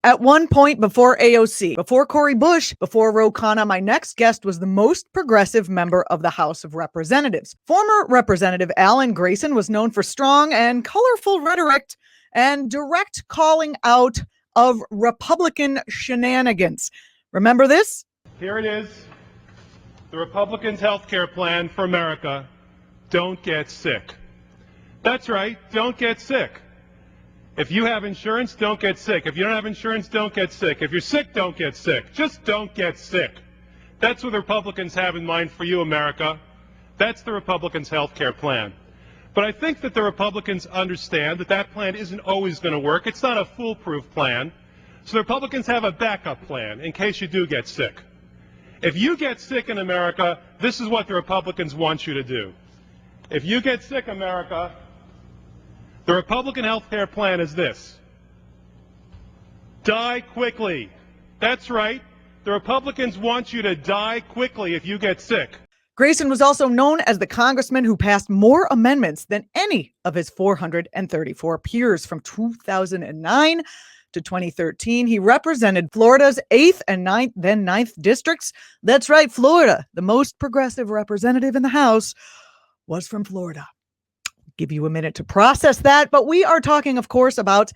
At one point before AOC, before Cori Bush, before Ro Khanna, my next guest was the most progressive member of the House of Representatives. Former Representative Alan Grayson was known for strong and colorful rhetoric and direct calling out of Republican shenanigans. Remember this? Here it is, the Republicans' health care plan for America. Don't get sick. That's right, don't get sick. If you have insurance, don't get sick. If you don't have insurance, don't get sick. If you're sick, don't get sick. Just don't get sick. That's what the Republicans have in mind for you, America. That's the Republicans' health care plan. But I think that the Republicans understand that that plan isn't always going to work. It's not a foolproof plan. So the Republicans have a backup plan in case you do get sick. If you get sick in America, this is what the Republicans want you to do. If you get sick, America, the Republican health care plan is this: die quickly. That's right. The Republicans want you to die quickly if you get sick. Grayson was also known as the congressman who passed more amendments than any of his 434 peers from 2009 to 2013. He represented Florida's 8th and 9th districts. That's right, Florida, the most progressive representative in the House, was from Florida. Give you a minute to process that. But we are talking, of course, about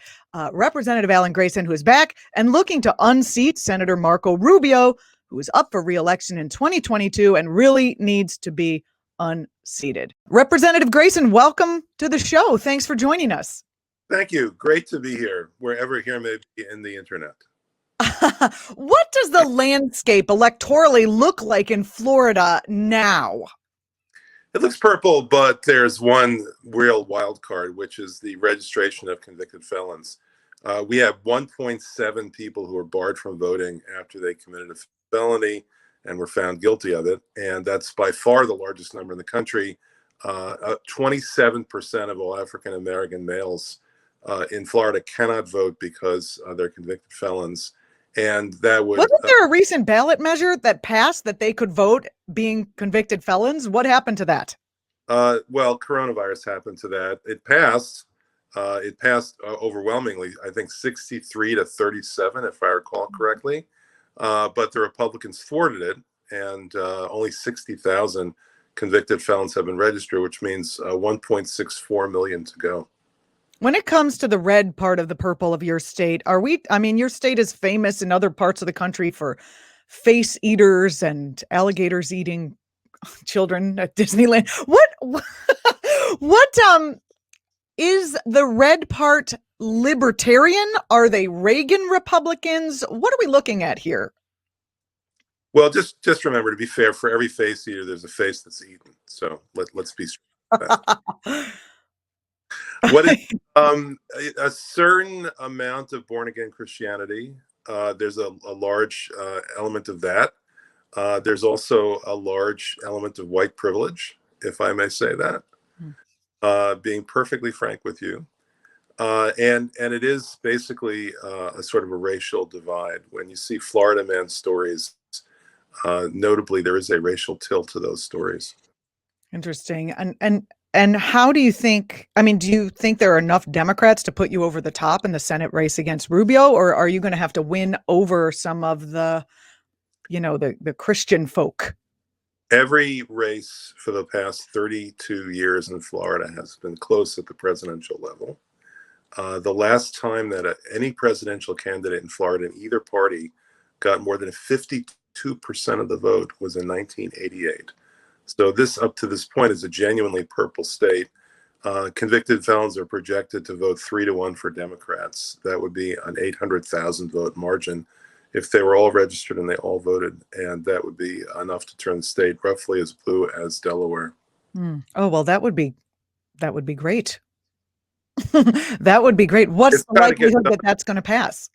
Representative Alan Grayson, who is back and looking to unseat Senator Marco Rubio, who is up for re-election in 2022 and really needs to be unseated. Representative Grayson, welcome to the show. Thanks for joining us. Thank you. Great to be here, wherever here may be in the internet. What does the landscape electorally look like in Florida now? It looks purple, but there's one real wild card, which is the registration of convicted felons. We have 1.7 people who are barred from voting after they committed a felony and were found guilty of it. And that's by far the largest number in the country. 27% of all African-American males in Florida cannot vote because they're convicted felons. And that would... Wasn't there a recent ballot measure that passed that they could vote being convicted felons? What happened to that? Well, coronavirus happened to that. It passed. It passed overwhelmingly, I think 63 to 37, if I recall correctly. But the Republicans thwarted it, and only 60,000 convicted felons have been registered, which means 1.64 million to go. When it comes to the red part of the purple of your state, your state is famous in other parts of the country for face eaters and alligators eating children at Disneyland. What is the red part libertarian? Are they Reagan Republicans? What are we looking at here? Well, just remember, to be fair, for every face eater, there's a face that's eaten. So let's be straight about that. What is a certain amount of born-again Christianity? There's a large element of that. There's also a large element of white privilege, if I may say that, being perfectly frank with you. And it is basically a sort of a racial divide. When you see Florida man stories, notably, there is a racial tilt to those stories. Interesting. And how do you think, do you think there are enough Democrats to put you over the top in the Senate race against Rubio, or are you going to have to win over some of the Christian folk? Every race for the past 32 years in Florida has been close at the presidential level. The last time that any presidential candidate in Florida in either party got more than 52% of the vote was in 1988. So this, up to this point, is a genuinely purple state. Convicted felons are projected to vote 3-1 for Democrats. That would be an 800,000 vote margin if they were all registered and they all voted. And that would be enough to turn the state roughly as blue as Delaware. Oh, well, that would be great. That would be great. What's the likelihood that that's going to pass?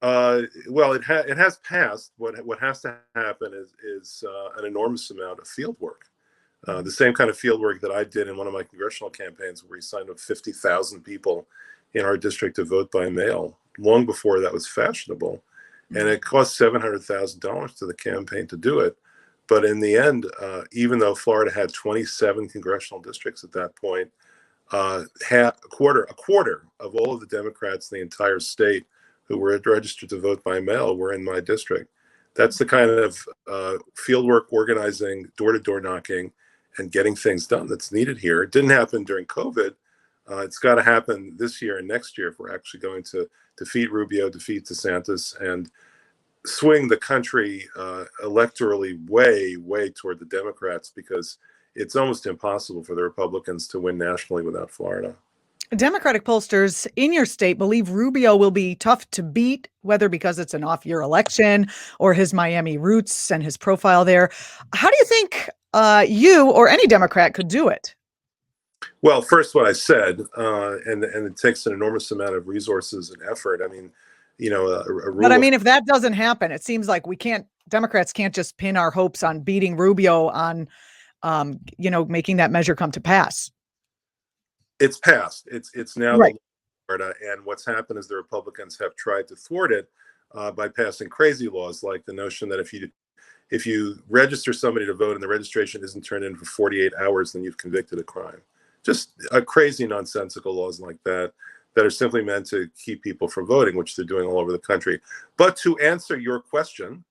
Well, it has passed. What has to happen is an enormous amount of field work. The same kind of field work that I did in one of my congressional campaigns, where we signed up 50,000 people in our district to vote by mail, long before that was fashionable. And it cost $700,000 to the campaign to do it. But in the end, even though Florida had 27 congressional districts at that point, a quarter of all of the Democrats in the entire state who were registered to vote by mail were in my district. That's the kind of fieldwork, organizing, door-to-door knocking, and getting things done that's needed here. It didn't happen during COVID. It's got to happen this year and next year if we're actually going to defeat Rubio, defeat DeSantis, and swing the country electorally way toward the Democrats, because it's almost impossible for the Republicans to win nationally without Florida. Democratic pollsters in your state believe Rubio will be tough to beat, whether because it's an off-year election or his Miami roots and his profile there. How do you think you or any Democrat could do it? Well, first, what I said, and it takes an enormous amount of resources and effort. I mean, a rule. But I mean, if that doesn't happen, it seems like Democrats can't just pin our hopes on beating Rubio on, making that measure come to pass. It's passed. It's now right. Florida, and what's happened is the Republicans have tried to thwart it by passing crazy laws, like the notion that if you register somebody to vote and the registration isn't turned in for 48 hours, then you've convicted a crime. Just crazy, nonsensical laws like that are simply meant to keep people from voting, which they're doing all over the country. But to answer your question,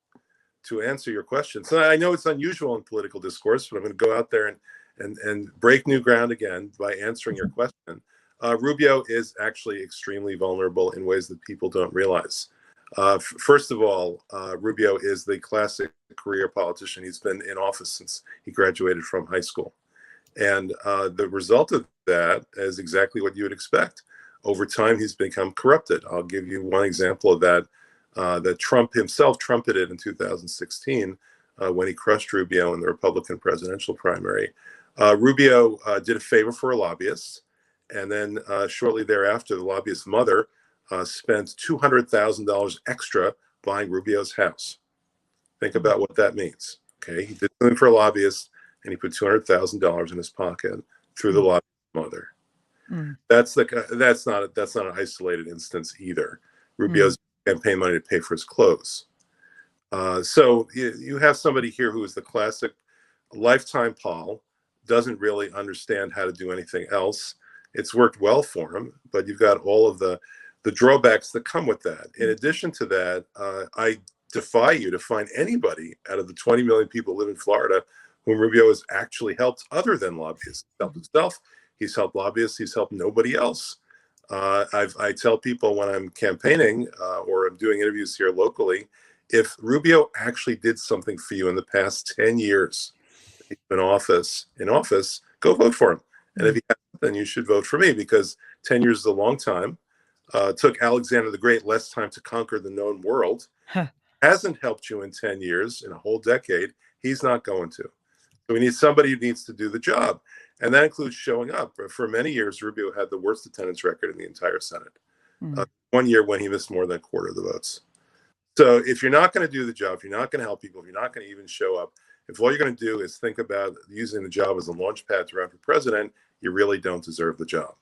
so I know it's unusual in political discourse, but I'm going to go out there and break new ground again by answering your question. Rubio is actually extremely vulnerable in ways that people don't realize. First of all, Rubio is the classic career politician. He's been in office since he graduated from high school. And the result of that is exactly what you would expect. Over time, he's become corrupted. I'll give you one example of that, that Trump himself trumpeted in 2016 when he crushed Rubio in the Republican presidential primary. Rubio did a favor for a lobbyist, and then shortly thereafter, the lobbyist's mother spent $200,000 extra buying Rubio's house. Think about what that means. Okay, he did something for a lobbyist, and he put $200,000 in his pocket through the lobbyist's mother. That's not an isolated instance either. Rubio's campaign money to pay for his clothes. So you have somebody here who is the classic lifetime Paul, doesn't really understand how to do anything else. It's worked well for him, but you've got all of the drawbacks that come with that. In addition to that, I defy you to find anybody out of the 20 million people who live in Florida whom Rubio has actually helped other than lobbyists. He's helped himself, he's helped lobbyists, he's helped nobody else. I tell people when I'm campaigning or I'm doing interviews here locally, if Rubio actually did something for you in the past 10 years, in office, go vote for him. And if he hasn't, then you should vote for me, because 10 years is a long time. Took Alexander the Great less time to conquer the known world. Hasn't helped you in 10 years, in a whole decade. He's not going to. So we need somebody who needs to do the job. And that includes showing up. For many years, Rubio had the worst attendance record in the entire Senate. 1 year when he missed more than a quarter of the votes. So if you're not going to do the job, if you're not going to help people, if you're not going to even show up, if all you're going to do is think about using the job as a launch pad to run for president, you really don't deserve the job.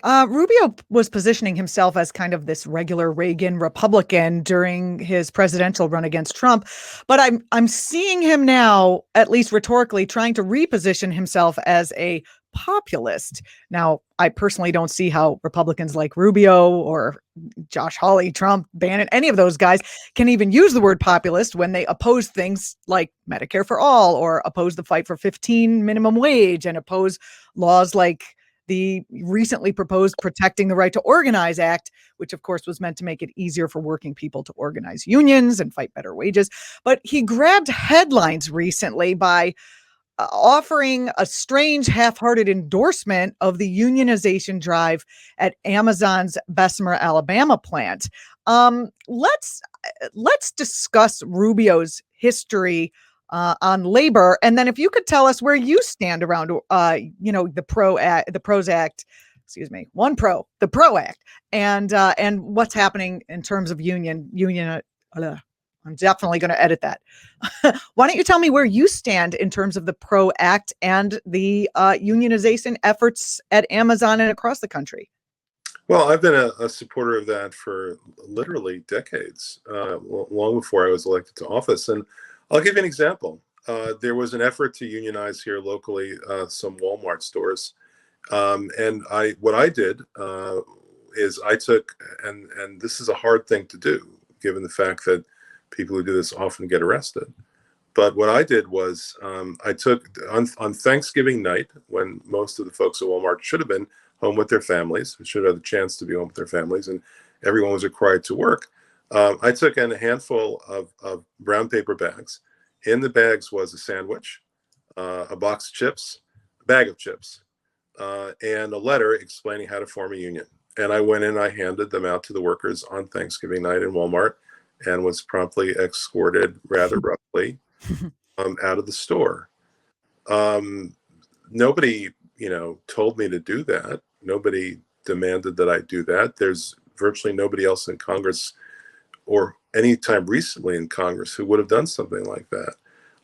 Rubio was positioning himself as kind of this regular Reagan Republican during his presidential run against Trump, but I'm seeing him now, at least rhetorically, trying to reposition himself as a populist. Now, I personally don't see how Republicans like Rubio or Josh Hawley, Trump, Bannon, any of those guys can even use the word populist when they oppose things like Medicare for all, or oppose the fight for 15 minimum wage, and oppose laws like the recently proposed Protecting the Right to Organize Act, which of course was meant to make it easier for working people to organize unions and fight better wages. But he grabbed headlines recently by offering a strange half-hearted endorsement of the unionization drive at Amazon's Bessemer, Alabama plant. Let's discuss Rubio's history on labor, and then if you could tell us where you stand around, the PRO Act, and what's happening in terms of union. I'm definitely going to edit that. Why don't you tell me where you stand in terms of the PRO Act and the unionization efforts at Amazon and across the country? Well, I've been a supporter of that for literally decades, long before I was elected to office. And I'll give you an example. There was an effort to unionize here locally some Walmart stores. And what I did is I took, and this is a hard thing to do, given the fact that people who do this often get arrested. But what I did was I took on Thanksgiving night, when most of the folks at Walmart should have been home with their families, should have had the chance to be home with their families, and everyone was required to work. I took in a handful of brown paper bags. In the bags was a sandwich, a box of chips, a bag of chips, and a letter explaining how to form a union. And I went in, I handed them out to the workers on Thanksgiving night in Walmart, and was promptly escorted rather roughly out of the store. Nobody, told me to do that. Nobody demanded that I do that. There's virtually nobody else in Congress or any time recently in Congress who would have done something like that.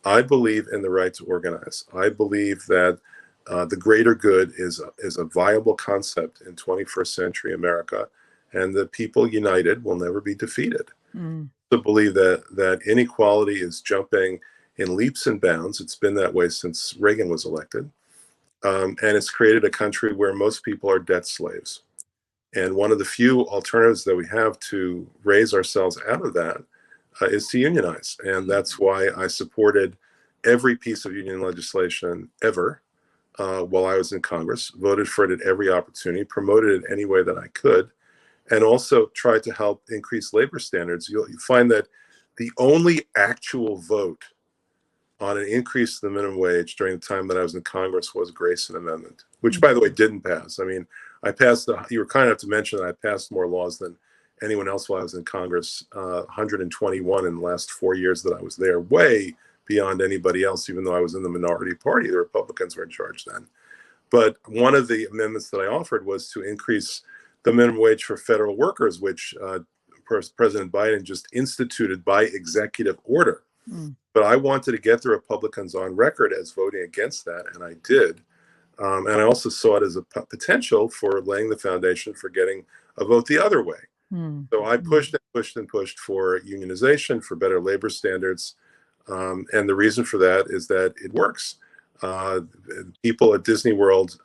I believe in the right to organize. I believe that the greater good is a viable concept in 21st century America, and that people united will never be defeated. To believe that inequality is jumping in leaps and bounds. It's been that way since Reagan was elected, and it's created a country where most people are debt slaves. And one of the few alternatives that we have to raise ourselves out of that is to unionize. And that's why I supported every piece of union legislation ever while I was in Congress, voted for it at every opportunity, promoted it any way that I could, and also tried to help increase labor standards. You find that the only actual vote on an increase in the minimum wage during the time that I was in Congress was Grayson Amendment, which, by the way, didn't pass. I mean, you were kind enough to mention that I passed more laws than anyone else while I was in Congress, 121 in the last 4 years that I was there, way beyond anybody else, even though I was in the minority party. The Republicans were in charge then. But one of the amendments that I offered was to increase the minimum wage for federal workers, which President Biden just instituted by executive order. But I wanted to get the Republicans on record as voting against that, and I did. And I also saw it as a potential for laying the foundation for getting a vote the other way. So I pushed and pushed and pushed for unionization, for better labor standards. And the reason for that is that it works. People at Disney World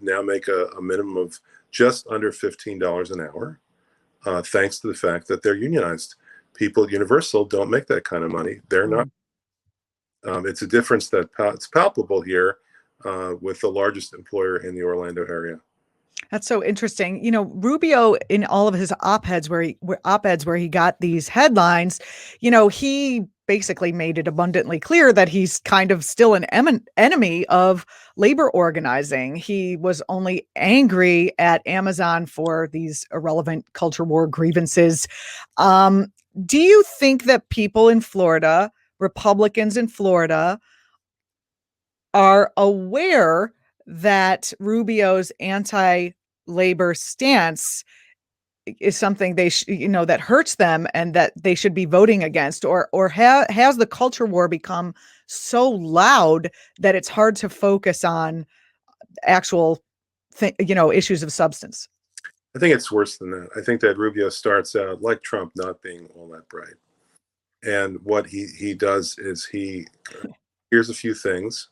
now make a minimum of just under $15 an hour, thanks to the fact that they're unionized. People at Universal don't make that kind of money. They're not. It's a difference that it's palpable here with the largest employer in the Orlando area. That's so interesting. Rubio, in all of his op-eds where he got these headlines, he basically made it abundantly clear that he's kind of still an enemy of labor organizing. He was only angry at Amazon for these irrelevant culture war grievances. Do you think that people in Florida, Republicans in Florida, are aware that Rubio's anti-labor stance is something that hurts them and that they should be voting against, or has the culture war become so loud that it's hard to focus on actual issues of substance? I think it's worse than that. I think that Rubio starts out like Trump, not being all that bright. And what he does is he hears a few things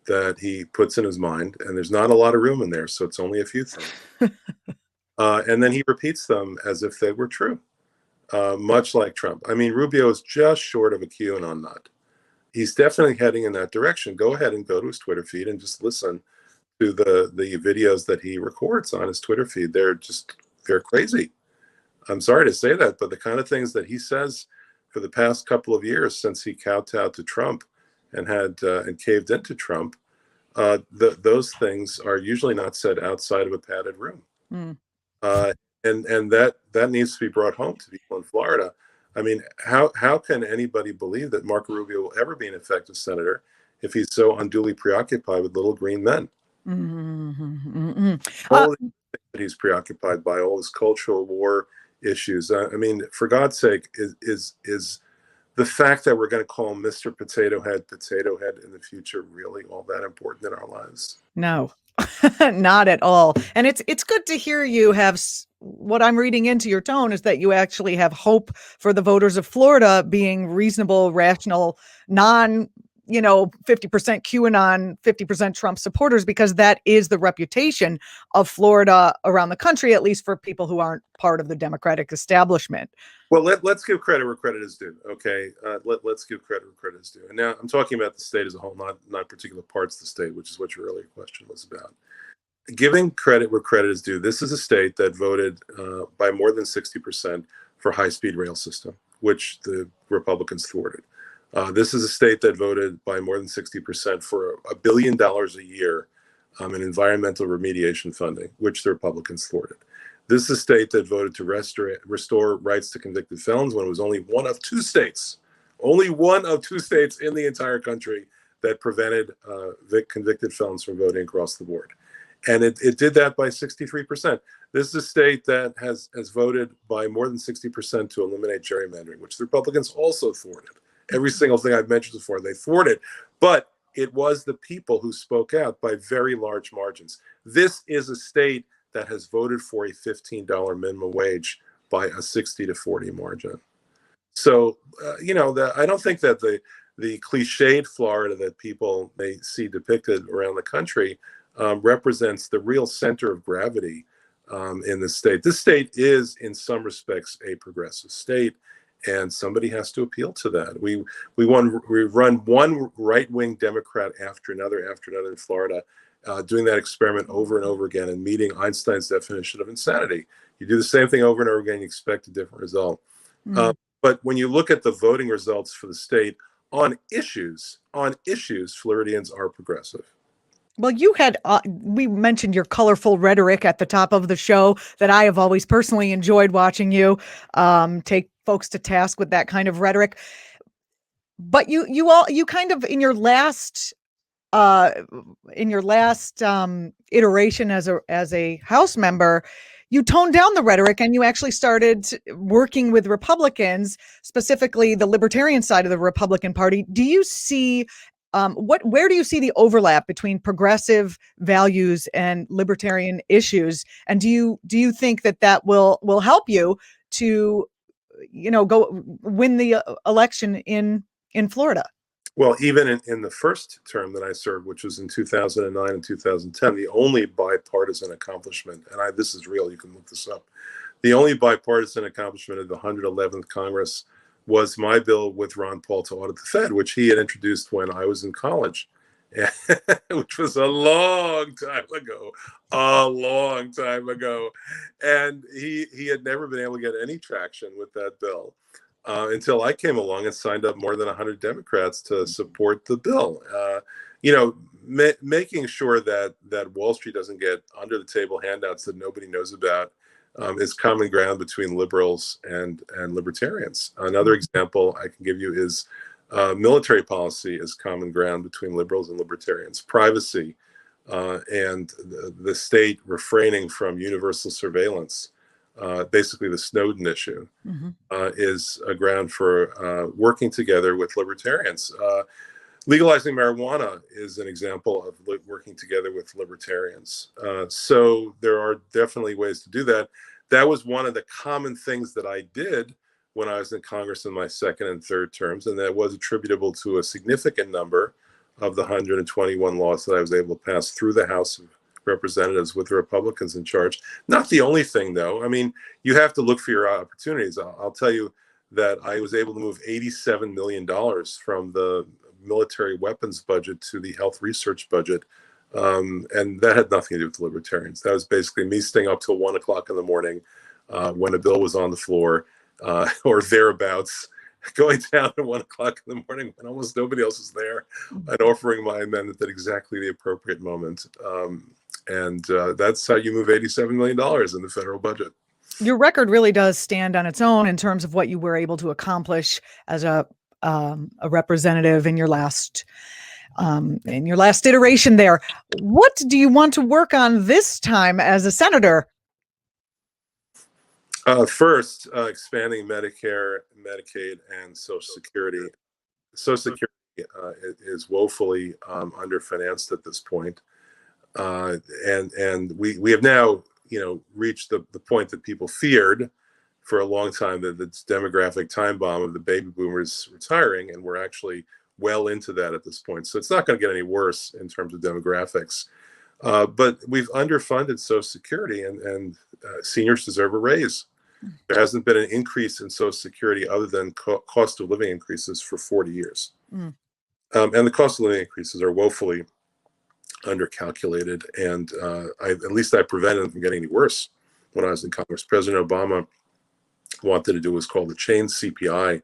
that he puts in his mind, and there's not a lot of room in there, so it's only a few things. And then he repeats them as if they were true, much like Trump. I mean, Rubio is just short of a QAnon nut. He's definitely heading in that direction. Go ahead and go to his Twitter feed and just listen to the videos that he records on his Twitter feed. They're crazy. I'm sorry to say that, but the kind of things that he says for the past couple of years since he kowtowed to Trump and and caved into Trump, those things are usually not said outside of a padded room. And that needs to be brought home to people in Florida. I mean, how can anybody believe that Marco Rubio will ever be an effective senator if he's so unduly preoccupied with little green men? All the things that he's preoccupied by, all his cultural war issues. I mean, for God's sake, is the fact that we're going to call Mr. Potato Head in the future really all that important in our lives? No, not at all. And it's good to hear you have what I'm reading into your tone is that you actually have hope for the voters of Florida being reasonable, rational, 50% QAnon, 50% Trump supporters, because that is the reputation of Florida around the country, at least for people who aren't part of the Democratic establishment. Well, let's give credit where credit is due. Okay, let's give credit where credit is due. And now I'm talking about the state as a whole, not particular parts of the state, which is what your earlier question was about. Giving credit where credit is due. This is a state that voted by more than 60% for high-speed rail system, which the Republicans thwarted. This is a state that voted by more than 60% for $1 billion a year in environmental remediation funding, which the Republicans thwarted. This is a state that voted to restore rights to convicted felons when it was only one of two states in the entire country that prevented convicted felons from voting across the board. And it did that by 63%. This is a state that has voted by more than 60% to eliminate gerrymandering, which the Republicans also thwarted. Every single thing I've mentioned before, they thwarted. But it was the people who spoke out by very large margins. This is a state that has voted for a $15 minimum wage by a 60-40 margin. So, I don't think that the cliched Florida that people may see depicted around the country represents the real center of gravity in the state. This state is, in some respects, a progressive state, and somebody has to appeal to that. We run one right-wing Democrat after another in Florida, doing that experiment over and over again and meeting Einstein's definition of insanity. You do the same thing over and over again, you expect a different result. But when you look at the voting results for the state on issues, Floridians are progressive. Well, you had, we mentioned your colorful rhetoric at the top of the show that I have always personally enjoyed watching you take folks to task with that kind of rhetoric. But you kind of in your last iteration as a House member, you toned down the rhetoric and you actually started working with Republicans, specifically the Libertarian side of the Republican Party. Do you see where do you see the overlap between progressive values and libertarian issues? And do you think that will help you to, go win the election in Florida? Well, even in the first term that I served, which was in 2009 and 2010, the only bipartisan accomplishment, and this is real, you can look this up, the only bipartisan accomplishment of the 111th Congress was my bill with Ron Paul to audit the Fed, which he had introduced when I was in college, which was a long time ago. And he had never been able to get any traction with that bill. Until I came along and signed up more than 100 Democrats to support the bill. Making sure that Wall Street doesn't get under the table handouts that nobody knows about is common ground between liberals and libertarians. Another example I can give you is military policy is common ground between liberals and libertarians. Privacy and the state refraining from universal surveillance. Basically the Snowden issue is a ground for working together with libertarians. Legalizing marijuana is an example of working together with libertarians. So there are definitely ways to do that. That was one of the common things that I did when I was in Congress in my second and third terms, and that was attributable to a significant number of the 121 laws that I was able to pass through the House of Representatives with the Republicans in charge. Not the only thing, though. I mean, you have to look for your opportunities. I'll tell you that I was able to move $87 million from the military weapons budget to the health research budget. And that had nothing to do with the libertarians. That was basically me staying up till 1 o'clock in the morning when a bill was on the floor or thereabouts, going down at 1 o'clock in the morning when almost nobody else was there and offering my amendment at exactly the appropriate moment. And that's how you move $87 million in the federal budget. Your record really does stand on its own in terms of what you were able to accomplish as a representative in your last iteration there. What do you want to work on this time as a senator? First, expanding Medicare, Medicaid, and Social Security. Social Security is woefully underfinanced at this point. And we have now, reached the point that people feared for a long time, that the demographic time bomb of the baby boomers retiring, and we're actually well into that at this point. So it's not going to get any worse in terms of demographics. But we've underfunded Social Security, and seniors deserve a raise. There hasn't been an increase in Social Security other than cost of living increases for 40 years. And the cost of living increases are woefully undercalculated, and at least I prevented them from getting any worse when I was in Congress. President Obama wanted to do what's called the chain CPI,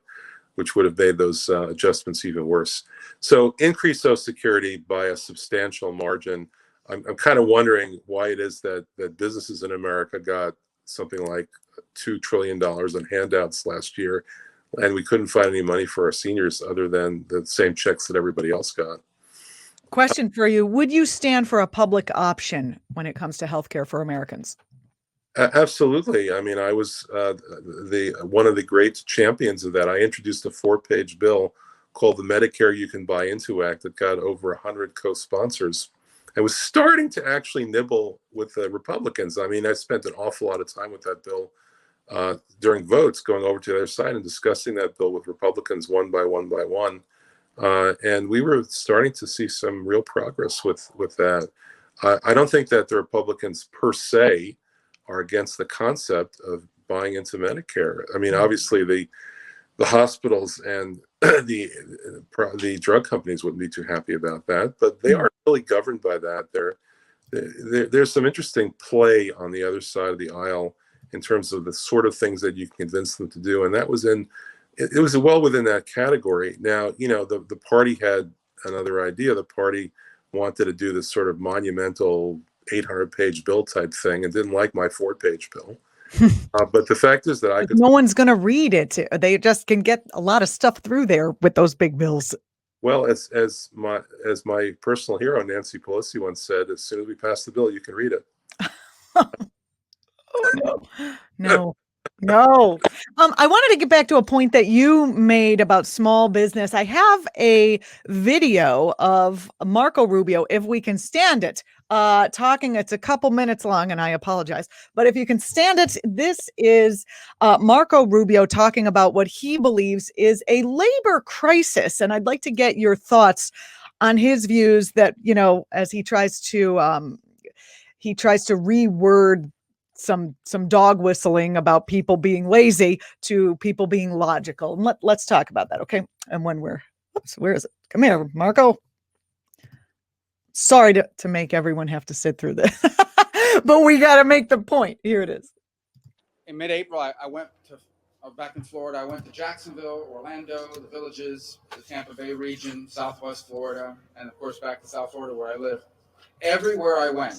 which would have made those adjustments even worse. So increase Social Security by a substantial margin. I'm kind of wondering why it is that businesses in America got something like $2 trillion in handouts last year, and we couldn't find any money for our seniors other than the same checks that everybody else got. Question for you. Would you stand for a public option when it comes to healthcare for Americans? Absolutely. I mean, I was one of the great champions of that. I introduced a 4-page bill called the Medicare You Can Buy Into Act that got over 100 co-sponsors. I was starting to actually nibble with the Republicans. I mean, I spent an awful lot of time with that bill during votes, going over to the other side and discussing that bill with Republicans one by one. And we were starting to see some real progress with that. I don't think that the Republicans per se are against the concept of buying into Medicare. I mean, obviously the hospitals and the drug companies wouldn't be too happy about that, but they aren't really governed by that. There's some interesting play on the other side of the aisle in terms of the sort of things that you can convince them to do, and that was it was well within that category. Now, you know, the party had another idea. The party wanted to do this sort of monumental 800-page bill type thing and didn't like my 4-page bill. But the fact is that no one's going to read it. They just can get a lot of stuff through there with those big bills. Well, as my personal hero Nancy Pelosi once said, as soon as we pass the bill, you can read it. Oh no. I wanted to get back to a point that you made about small business. I have a video of Marco Rubio, if we can stand it, talking. It's a couple minutes long, and I apologize, but if you can stand it, this is Marco Rubio talking about what he believes is a labor crisis, and I'd like to get your thoughts on his views that, you know, as he tries to reword some dog whistling about people being lazy to people being logical. And let's talk about that, okay? And when where is it? Come here, Marco. Sorry to make everyone have to sit through this, but we got to make the point. Here it is. In mid-April, I went to back in Florida. I went to Jacksonville, Orlando, the Villages, the Tampa Bay region, Southwest Florida, and of course back to South Florida where I live. Everywhere I went,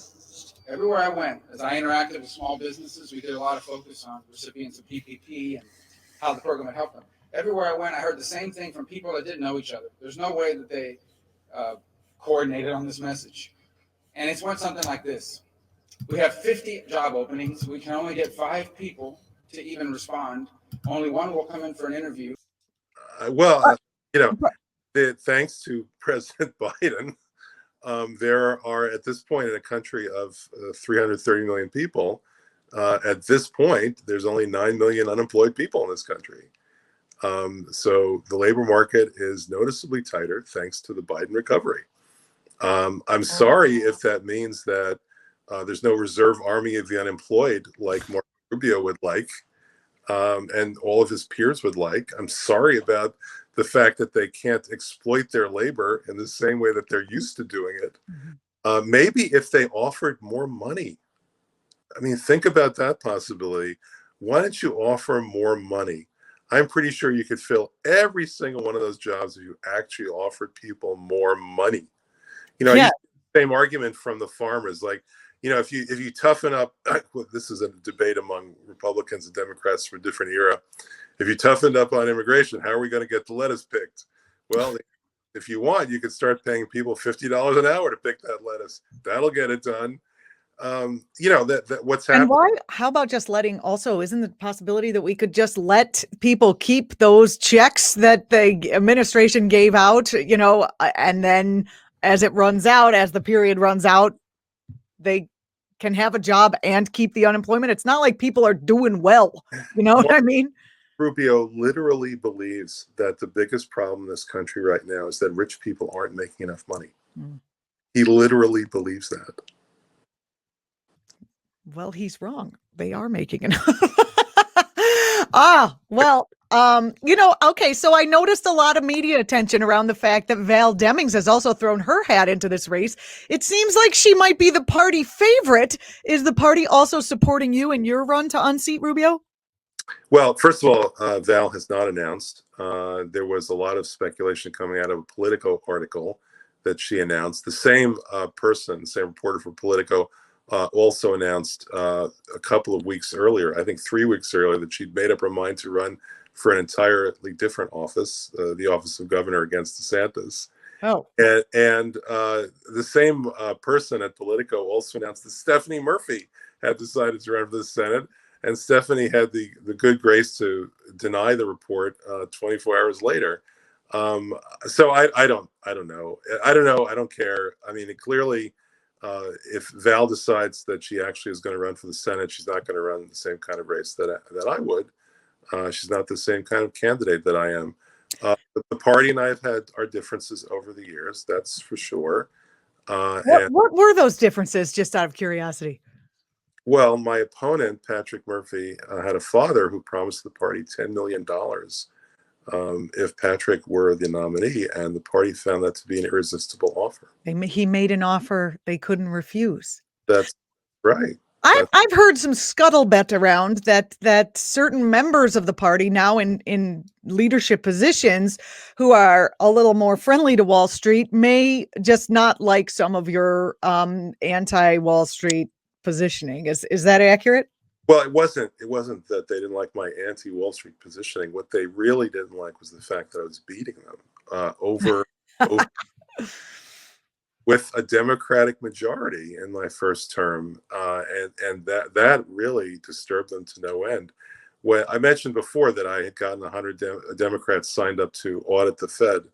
as I interacted with small businesses, we did a lot of focus on recipients of PPP and how the program had helped them. Everywhere I went, I heard the same thing from people that didn't know each other. There's no way that they coordinated on this message. And it's went something like this. We have 50 job openings. We can only get 5 people to even respond. Only one will come in for an interview. Thanks to President Biden, there are, at this point, in a country of 330 million people, at this point, there's only 9 million unemployed people in this country. So the labor market is noticeably tighter thanks to the Biden recovery. I'm sorry if that means that there's no reserve army of the unemployed like Marco Rubio would like, and all of his peers would like. I'm sorry about the fact that they can't exploit their labor in the same way that they're used to doing it. Maybe if they offered more money. I mean, think about that possibility. Why don't you offer more money? I'm pretty sure you could fill every single one of those jobs if you actually offered people more money. You know, I use the same argument from the farmers. Like, you know, if you toughen up, well, this is a debate among Republicans and Democrats from a different era. If you toughened up on immigration, how are we going to get the lettuce picked? Well, if you want, you could start paying people $50 an hour to pick that lettuce. That'll get it done. You know, that what's happening. And why? How about just letting? Also, isn't the possibility that we could just let people keep those checks that the administration gave out? You know, and then as it runs out, as the period runs out, they can have a job and keep the unemployment. It's not like people are doing well. You know what I mean? Rubio literally believes that the biggest problem in this country right now is that rich people aren't making enough money. Mm. He literally believes that. Well, he's wrong. They are making it. Well, okay. So I noticed a lot of media attention around the fact that Val Demings has also thrown her hat into this race. It seems like she might be the party favorite. Is the party also supporting you in your run to unseat Rubio? Well, first of all, Val has not announced. There was a lot of speculation coming out of a Politico article that she announced. The same person, the same reporter for Politico, also announced a couple of weeks earlier, I think 3 weeks earlier, that she'd made up her mind to run for an entirely different office, the office of governor against DeSantis. Oh. And the same person at Politico also announced that Stephanie Murphy had decided to run for the Senate. And Stephanie had the good grace to deny the report 24 hours later. So I don't know. I don't know. I don't care. I mean, clearly, if Val decides that she actually is going to run for the Senate, she's not going to run the same kind of race that I would. She's not the same kind of candidate that I am. But the party and I have had our differences over the years. That's for sure. What were those differences, just out of curiosity? Well, my opponent, Patrick Murphy, had a father who promised the party $10 million if Patrick were the nominee, and the party found that to be an irresistible offer. He made an offer they couldn't refuse. That's right. I've heard some scuttlebutt around that certain members of the party now in leadership positions who are a little more friendly to Wall Street may just not like some of your anti-Wall Street positioning. Is that accurate? Well, it wasn't that they didn't like my anti-Wall Street positioning. What they really didn't like was the fact that I was beating them over with a Democratic majority in my first term, and that really disturbed them to no end. When I mentioned before that I had gotten 100 Democrats signed up to audit the Fed,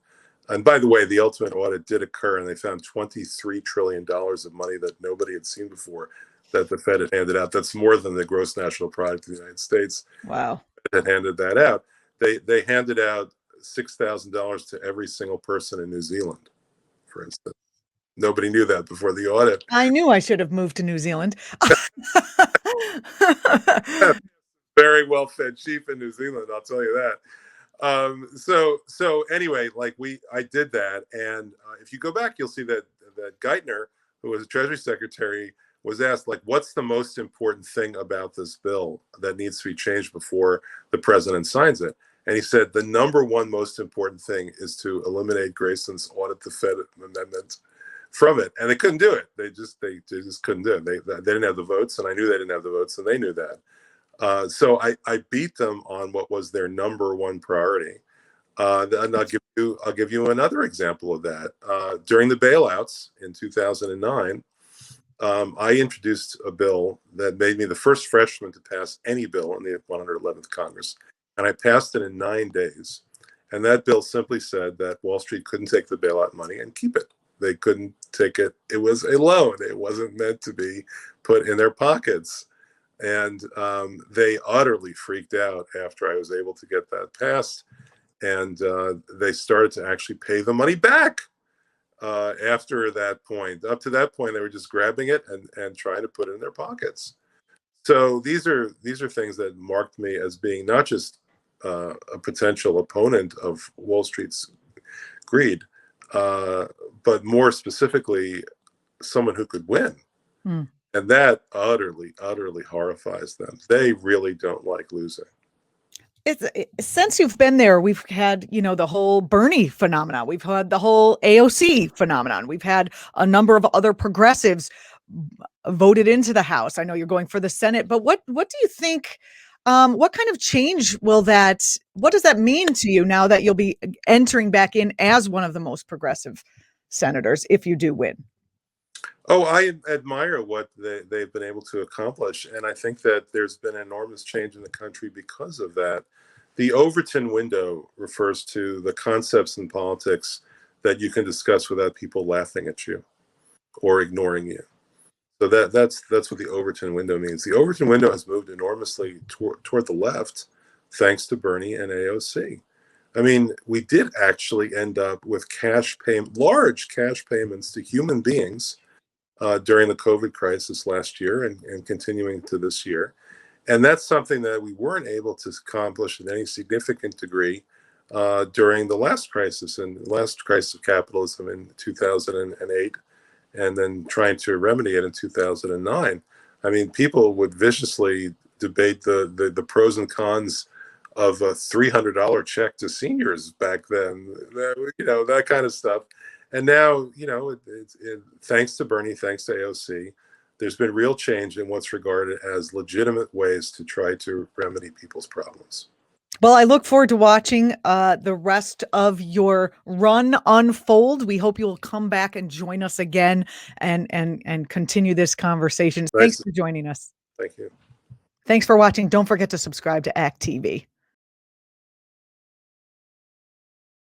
and by the way, the ultimate audit did occur, and they found $23 trillion of money that nobody had seen before that the Fed had handed out. That's more than the gross national product of the United States. Wow. Had handed that out. They handed out $6,000 to every single person in New Zealand, for instance. Nobody knew that before the audit. I knew I should have moved to New Zealand. Very well-fed sheep in New Zealand, I'll tell you that. So anyway, I did that, and if you go back, you'll see that Geithner, who was a Treasury Secretary, was asked, what's the most important thing about this bill that needs to be changed before the president signs it? And he said the number one most important thing is to eliminate Grayson's audit the Fed amendment from it, and they couldn't do it. They just couldn't do it. They didn't have the votes, and I knew they didn't have the votes, and they knew that. So I beat them on what was their number one priority. And I'll give you another example of that. During the bailouts in 2009, I introduced a bill that made me the first freshman to pass any bill in the 111th Congress, and I passed it in 9 days. And that bill simply said that Wall Street couldn't take the bailout money and keep it. They couldn't take it. It was a loan. It wasn't meant to be put in their pockets. And they utterly freaked out after I was able to get that passed. And they started to actually pay the money back after that point. Up to that point, they were just grabbing it and trying to put it in their pockets. So these are things that marked me as being not just a potential opponent of Wall Street's greed, but more specifically, someone who could win. Hmm. And that utterly horrifies them. They really don't like losing. Since you've been there, we've had, the whole Bernie phenomenon. We've had the whole AOC phenomenon. We've had a number of other progressives voted into the House. I know you're going for the Senate, but what do you think? What kind of change what does that mean to you now that you'll be entering back in as one of the most progressive senators if you do win? Oh, I admire what they've been able to accomplish. And I think that there's been enormous change in the country because of that. The Overton window refers to the concepts in politics that you can discuss without people laughing at you or ignoring you. So that's what the Overton window means. The Overton window has moved enormously toward the left thanks to Bernie and AOC. I mean, we did actually end up with large cash payments to human beings during the COVID crisis last year and continuing to this year. And that's something that we weren't able to accomplish in any significant degree during the last crisis of capitalism in 2008, and then trying to remedy it in 2009. I mean, people would viciously debate the pros and cons of a $300 check to seniors back then, that kind of stuff. And now, thanks to Bernie, thanks to AOC, there's been real change in what's regarded as legitimate ways to try to remedy people's problems. Well, I look forward to watching the rest of your run unfold. We hope you'll come back and join us again and continue this conversation. Nice. Thanks for joining us. Thank you. Thanks for watching. Don't forget to subscribe to ACT TV.